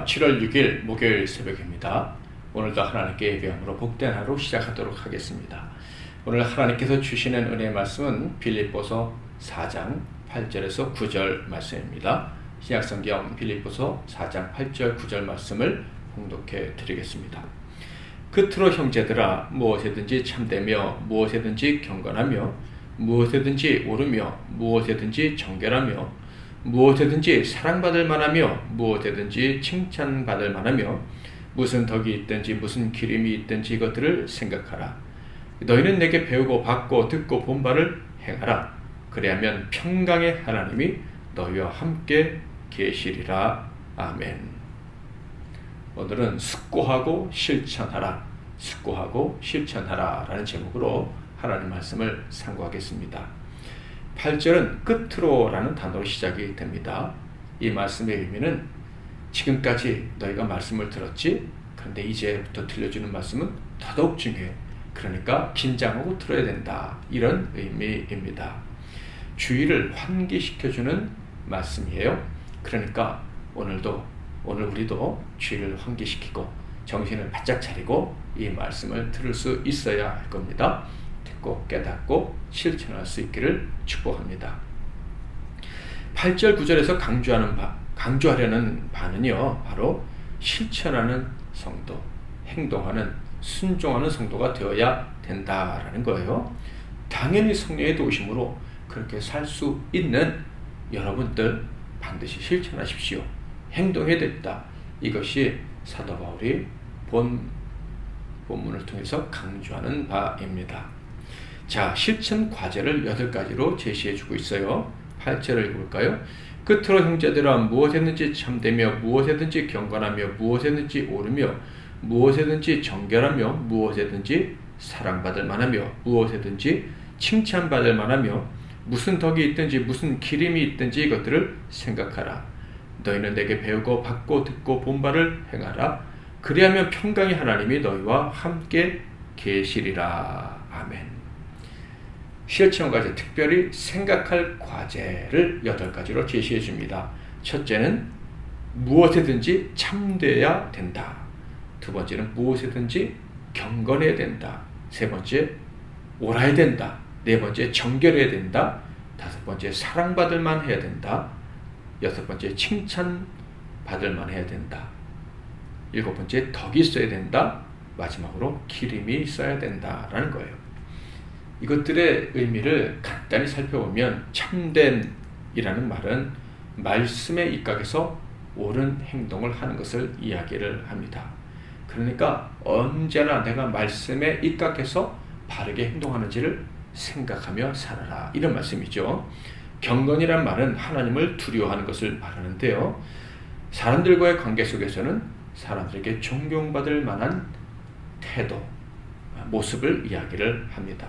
7월 6일 목요일 새벽입니다. 오늘도 하나님께 예배함으로 복된 하루 시작하도록 하겠습니다. 오늘 하나님께서 주시는 은혜의 말씀은 빌립보서 4장 8절에서 9절 말씀입니다. 신약성경 빌립보서 4장 8절 9절 말씀을 봉독해 드리겠습니다. 끝으로 형제들아, 무엇에든지 참되며 무엇에든지 경건하며 무엇에든지 옳으며 무엇에든지 정결하며 무엇에든지 사랑받을 만하며 무엇에든지 칭찬받을 만하며 무슨 덕이 있든지 무슨 기림이 있든지 이것들을 생각하라. 너희는 내게 배우고 받고 듣고 본 바를 행하라. 그리하면 평강의 하나님이 너희와 함께 계시리라. 아멘. 오늘은 숙고하고 실천하라, 숙고하고 실천하라 라는 제목으로 하나님 말씀을 상고하겠습니다. 8절은 끝으로 라는 단어로 시작이 됩니다. 이 말씀의 의미는 지금까지 너희가 말씀을 들었지? 그런데 이제부터 들려주는 말씀은 더더욱 중요해. 그러니까 긴장하고 들어야 된다. 이런 의미입니다. 주의를 환기시켜주는 말씀이에요. 그러니까 오늘 우리도 주의를 환기시키고 정신을 바짝 차리고 이 말씀을 들을 수 있어야 할 겁니다. 듣고 깨닫고 실천할 수 있기를 축복합니다. 8절 9절에서 강조하려는 바는요, 바로 실천하는 성도, 행동하는, 순종하는 성도가 되어야 된다라는 거예요. 당연히 성령의 도우심으로 그렇게 살 수 있는 여러분들 반드시 실천하십시오. 행동해야 됩니다. 이것이 사도 바울이 본문을 통해서 강조하는 바입니다. 자, 실천 과제를 8가지로 제시해주고 있어요. 8절을 읽어볼까요? 끝으로 형제들아, 무엇에든지 참되며 무엇에든지 경건하며 무엇에든지 옳으며 무엇에든지 정결하며 무엇에든지 사랑받을 만하며 무엇에든지 칭찬받을 만하며 무슨 덕이 있든지 무슨 기림이 있든지 이것들을 생각하라. 너희는 내게 배우고 받고 듣고 본 바를 행하라. 그리하면 평강의 하나님이 너희와 함께 계시리라. 아멘. 실천 과제, 특별히 생각할 과제를 8가지로 제시해 줍니다. 첫째는 무엇에든지 참되어야 된다. 두 번째는 무엇에든지 경건해야 된다. 세 번째, 옳아야 된다. 네 번째, 정결해야 된다. 다섯 번째, 사랑받을 만 해야 된다. 여섯 번째, 칭찬받을 만 해야 된다. 일곱 번째, 덕이 있어야 된다. 마지막으로 기림이 있어야 된다라는 거예요. 이것들의 의미를 간단히 살펴보면 참된이라는 말은 말씀에 입각해서 옳은 행동을 하는 것을 이야기를 합니다. 그러니까 언제나 내가 말씀에 입각해서 바르게 행동하는지를 생각하며 살아라, 이런 말씀이죠. 경건이란 말은 하나님을 두려워하는 것을 말하는데요. 사람들과의 관계 속에서는 사람들에게 존경받을 만한 태도, 모습을 이야기를 합니다.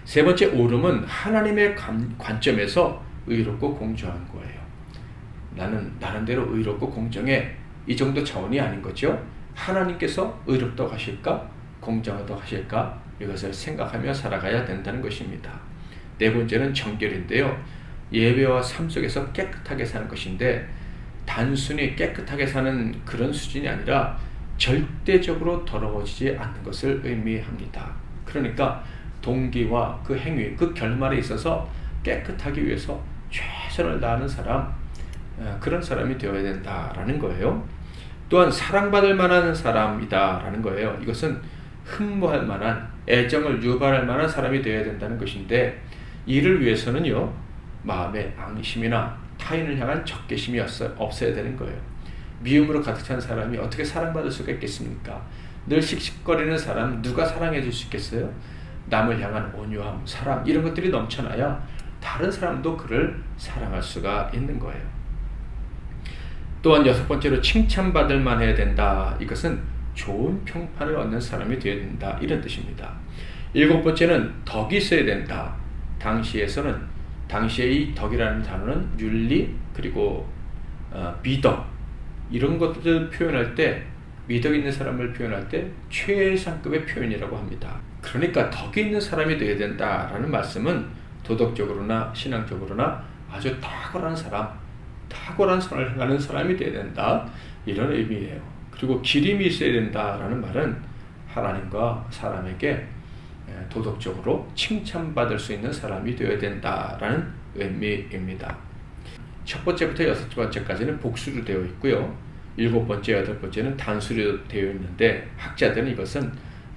세 번째, 옳음은 하나님의 관점에서 의롭고 공정한 거예요. 나는 나름대로 의롭고 공정해, 이 정도 차원이 아닌 거죠. 하나님께서 의롭다고 하실까? 공정하다고 하실까? 이것을 생각하며 살아가야 된다는 것입니다. 네 번째는 정결인데요. 예배와 삶 속에서 깨끗하게 사는 것인데, 단순히 깨끗하게 사는 그런 수준이 아니라 절대적으로 더러워지지 않는 것을 의미합니다. 그러니까 동기와 그 행위, 그 결말에 있어서 깨끗하기 위해서 최선을 다하는 사람, 그런 사람이 되어야 된다라는 거예요. 또한 사랑받을 만한 사람이다라는 거예요. 이것은 흠모할 만한, 애정을 유발할 만한 사람이 되어야 된다는 것인데, 이를 위해서는요, 마음에 앙심이나 타인을 향한 적개심이 없어야 되는 거예요. 미움으로 가득 찬 사람이 어떻게 사랑받을 수가 있겠습니까? 늘 씩씩거리는 사람 누가 사랑해 줄 수 있겠어요? 남을 향한 온유함, 사랑, 이런 것들이 넘쳐나야 다른 사람도 그를 사랑할 수가 있는 거예요. 또한 6번째로 칭찬받을 만 해야 된다. 이것은 좋은 평판을 얻는 사람이 되어야 된다, 이런 뜻입니다. 7번째는 덕이 있어야 된다. 당시에 이 덕이라는 단어는 윤리, 그리고 미덕, 이런 것들을 표현할 때, 미덕 있는 사람을 표현할 때 최상급의 표현이라고 합니다. 그러니까 덕이 있는 사람이 되어야 된다라는 말씀은 도덕적으로나 신앙적으로나 아주 탁월한 사람, 탁월한 선을 행하는 사람이 되어야 된다. 이런 의미예요. 그리고 기림이 있어야 된다라는 말은 하나님과 사람에게 도덕적으로 칭찬받을 수 있는 사람이 되어야 된다라는 의미입니다. 첫 번째부터 여섯 번째까지는 복수로 되어 있고요. 일곱 번째, 여덟 번째는 단수로 되어 있는데 학자들은 이것은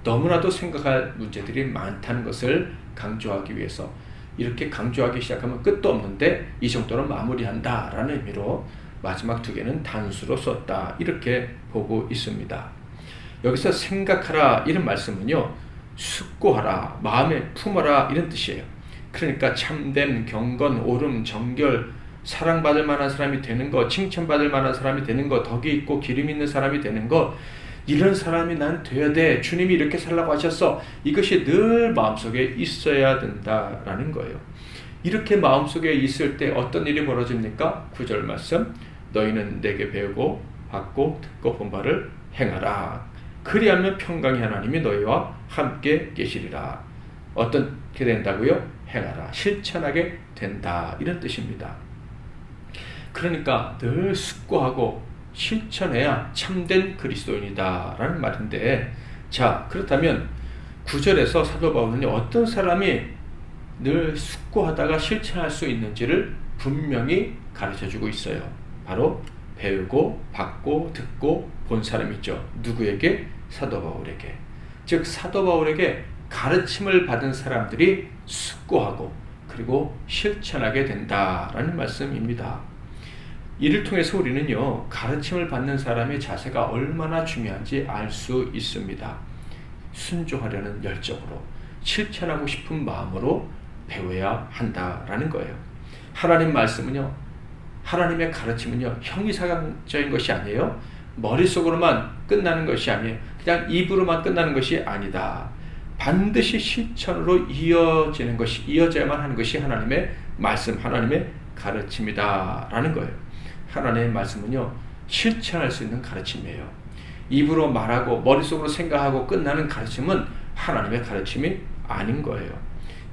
너무나도 생각할 문제들이 많다는 것을 강조하기 위해서 이렇게 강조하기 시작하면 끝도 없는데 이 정도로 마무리한다라는 의미로 마지막 두 개는 단수로 썼다. 이렇게 보고 있습니다. 여기서 생각하라 이런 말씀은요. 숙고하라, 마음에 품어라 이런 뜻이에요. 그러니까 참됨, 경건, 옳음, 정결, 사랑받을 만한 사람이 되는 것, 칭찬받을 만한 사람이 되는 것, 덕이 있고 기름 있는 사람이 되는 것, 이런 사람이 난 돼야 돼. 주님이 이렇게 살라고 하셨어. 이것이 늘 마음속에 있어야 된다라는 거예요. 이렇게 마음속에 있을 때 어떤 일이 벌어집니까? 9절 말씀, 너희는 내게 배우고 받고 듣고 본 바를 행하라. 그리하면 평강의 하나님이 너희와 함께 계시리라. 어떻게 된다고요? 행하라. 실천하게 된다. 이런 뜻입니다. 그러니까 늘 숙고하고 실천해야 참된 그리스도인이다 라는 말인데, 자 그렇다면 9절에서 사도 바울은 어떤 사람이 늘 숙고하다가 실천할 수 있는지를 분명히 가르쳐주고 있어요. 바로 배우고 받고 듣고 본 사람 있죠. 누구에게? 사도 바울에게. 즉 사도 바울에게 가르침을 받은 사람들이 숙고하고 그리고 실천하게 된다라는 말씀입니다. 이를 통해서 우리는요, 가르침을 받는 사람의 자세가 얼마나 중요한지 알 수 있습니다. 순종하려는 열정으로, 실천하고 싶은 마음으로 배워야 한다라는 거예요. 하나님 말씀은요, 하나님의 가르침은요, 형이상적인 것이 아니에요. 머릿속으로만 끝나는 것이 아니에요. 그냥 입으로만 끝나는 것이 아니다. 반드시 실천으로 이어지는 것이, 이어져야만 하는 것이 하나님의 말씀, 하나님의 가르침이다라는 거예요. 하나님의 말씀은요, 실천할 수 있는 가르침이에요. 입으로 말하고 머릿속으로 생각하고 끝나는 가르침은 하나님의 가르침이 아닌 거예요.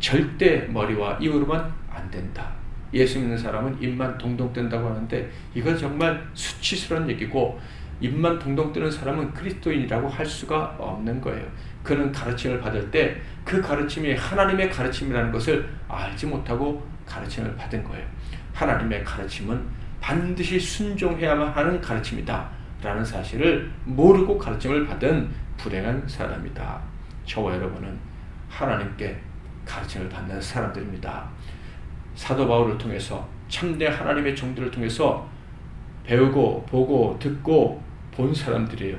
절대 머리와 입으로만 안 된다. 예수 믿는 사람은 입만 동동 뜬다고 하는데 이건 정말 수치스러운 얘기고, 입만 동동 뜨는 사람은 그리스도인이라고 할 수가 없는 거예요. 그는 가르침을 받을 때 그 가르침이 하나님의 가르침이라는 것을 알지 못하고 가르침을 받은 거예요. 하나님의 가르침은 반드시 순종해야만 하는 가르침이다 라는 사실을 모르고 가르침을 받은 불행한 사람이다. 저와 여러분은 하나님께 가르침을 받는 사람들입니다. 사도 바울을 통해서, 참된 하나님의 종들을 통해서 배우고 보고 듣고 본 사람들이에요.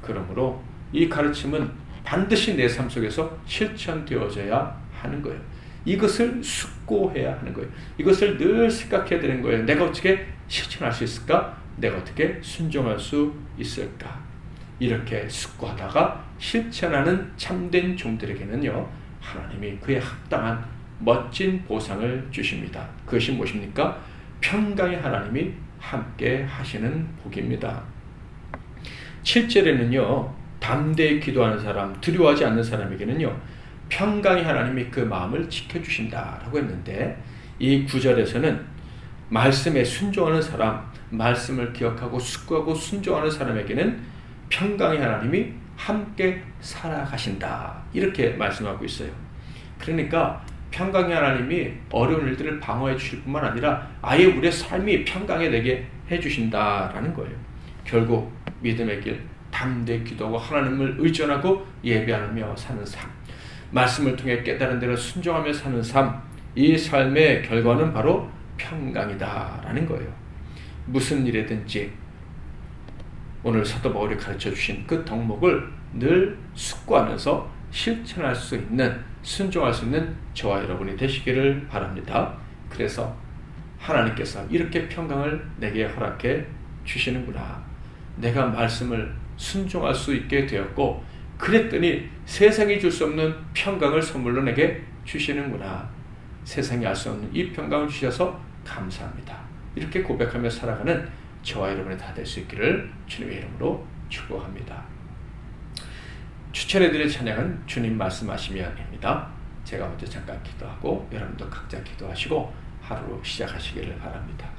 그러므로 이 가르침은 반드시 내 삶 속에서 실천되어져야 하는 거예요. 이것을 숙고해야 하는 거예요. 이것을 늘 생각해야 되는 거예요. 내가 어떻게 실천할 수 있을까? 내가 어떻게 순종할 수 있을까? 이렇게 숙고하다가 실천하는 참된 종들에게는요, 하나님이 그에 합당한 멋진 보상을 주십니다. 그것이 무엇입니까? 평강의 하나님이 함께 하시는 복입니다. 7절에는요, 담대히 기도하는 사람, 두려워하지 않는 사람에게는요, 평강의 하나님이 그 마음을 지켜주신다라고 했는데, 이 9절에서는 말씀에 순종하는 사람, 말씀을 기억하고 숙고하고 순종하는 사람에게는 평강의 하나님이 함께 살아가신다, 이렇게 말씀하고 있어요. 그러니까 평강의 하나님이 어려운 일들을 방어해 주실 뿐만 아니라 아예 우리의 삶이 평강해되게 해주신다라는 거예요. 결국 믿음의 길, 담대히 기도하고 하나님을 의존하고 예배하며 사는 삶, 말씀을 통해 깨달은 대로 순종하며 사는 삶, 이 삶의 결과는 바로 평강이다라는 거예요. 무슨 일이든지 오늘 사도 바울이 가르쳐 주신 그 덕목을 늘 숙고하면서 실천할 수 있는, 순종할 수 있는 저와 여러분이 되시기를 바랍니다. 그래서 하나님께서 이렇게 평강을 내게 허락해 주시는구나. 내가 말씀을 순종할 수 있게 되었고, 그랬더니 세상이 줄 수 없는 평강을 선물로 내게 주시는구나. 세상이 알 수 없는 이 평강을 주셔서 감사합니다. 이렇게 고백하며 살아가는 저와 여러분이 다 될 수 있기를 주님의 이름으로 축복합니다. 추천해드릴 찬양은 주님 말씀하시면입니다. 제가 먼저 잠깐 기도하고 여러분도 각자 기도하시고 하루 시작하시기를 바랍니다.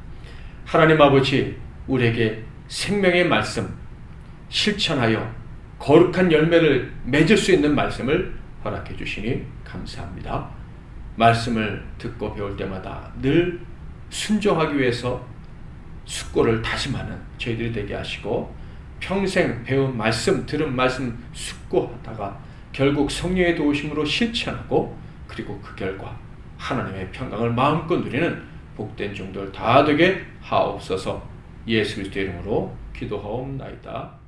하나님 아버지, 우리에게 생명의 말씀 실천하여 거룩한 열매를 맺을 수 있는 말씀을 허락해 주시니 감사합니다. 말씀을 듣고 배울 때마다 늘 순종하기 위해서 숙고를 다짐하는 저희들이 되게 하시고, 평생 배운 말씀, 들은 말씀 숙고하다가 결국 성령의 도우심으로 실천하고, 그리고 그 결과 하나님의 평강을 마음껏 누리는 복된 종들 다 되게 하옵소서. 예수 그리스도의 이름으로 기도하옵나이다.